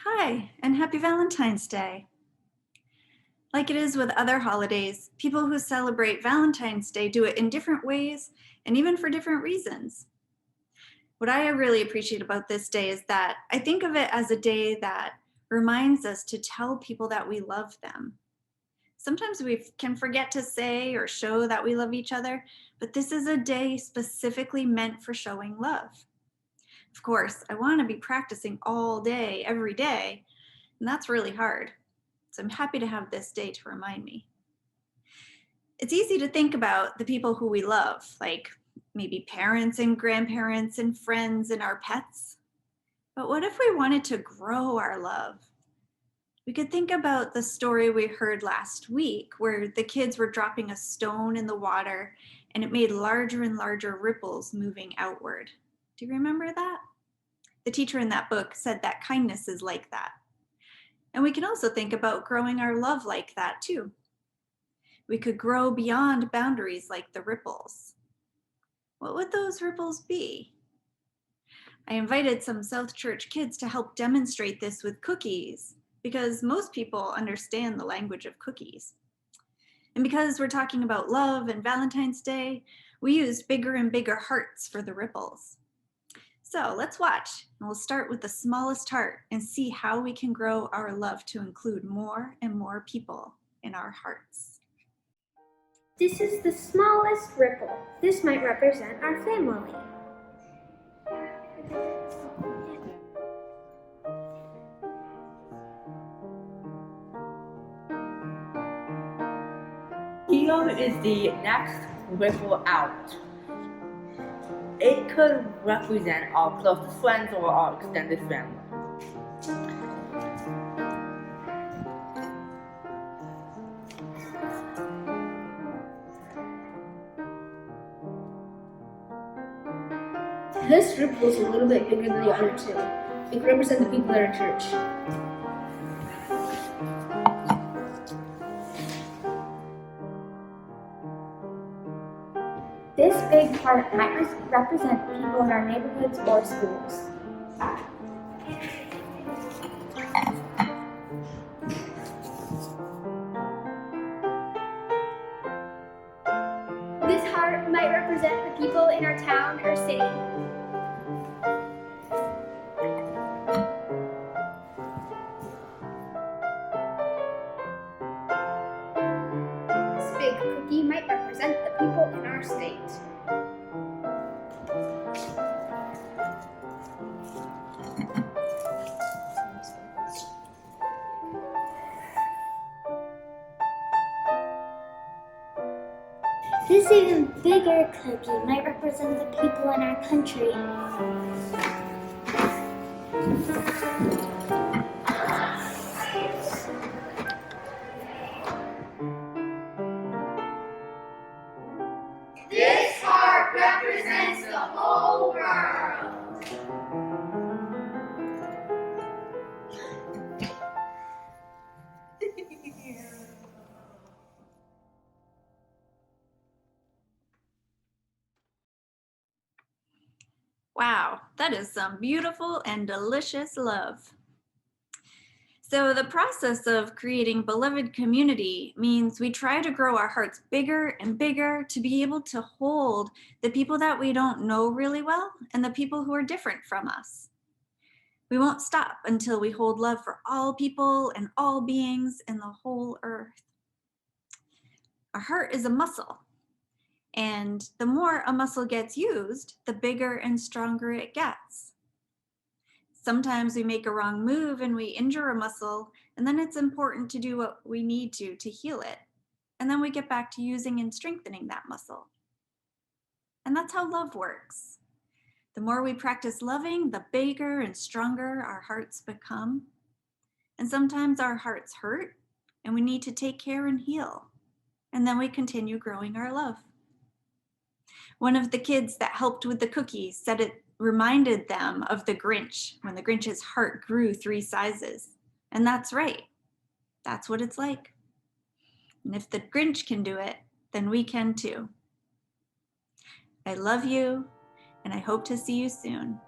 Hi, and happy Valentine's Day. Like it is with other holidays, people who celebrate Valentine's Day do it in different ways and even for different reasons. What I really appreciate about this day is that I think of it as a day that reminds us to tell people that we love them. Sometimes we can forget to say or show that we love each other, but this is a day specifically meant for showing love. Of course, I want to be practicing all day, every day, and that's really hard. So I'm happy to have this day to remind me. It's easy to think about the people who we love, like maybe parents and grandparents and friends and our pets. But what if we wanted to grow our love? We could think about the story we heard last week where the kids were dropping a stone in the water and it made larger and larger ripples moving outward. Do you remember that? The teacher in that book said that kindness is like that. And we can also think about growing our love like that too. We could grow beyond boundaries like the ripples. What would those ripples be? I invited some South Church kids to help demonstrate this with cookies because most people understand the language of cookies. And because we're talking about love and Valentine's Day, we used bigger and bigger hearts for the ripples. So let's watch, and we'll start with the smallest heart and see how we can grow our love to include more and more people in our hearts. This is the smallest ripple. This might represent our family. Here is the next ripple out. It could represent our closest friends or our extended family. This ripple is a little bit bigger than the other two. It could represent the people in our church. This big heart might represent people in our neighborhoods or schools. This heart might represent the people in our town or city. This big cookie might represent the people in our state. This even bigger cookie might represent the people in our country. This heart represents the whole world. Wow, that is some beautiful and delicious love. So the process of creating beloved community means we try to grow our hearts bigger and bigger to be able to hold the people that we don't know really well and the people who are different from us. We won't stop until we hold love for all people and all beings in the whole earth. Our heart is a muscle, and the more a muscle gets used, the bigger and stronger it gets. Sometimes we make a wrong move and we injure a muscle, and then it's important to do what we need to heal it. And then we get back to using and strengthening that muscle. And that's how love works. The more we practice loving, the bigger and stronger our hearts become. And sometimes our hearts hurt, and we need to take care and heal. And then we continue growing our love. One of the kids that helped with the cookies said it reminded them of the Grinch when the Grinch's heart grew 3 sizes. And that's right. That's what it's like. And if the Grinch can do it, then we can too. I love you, and I hope to see you soon.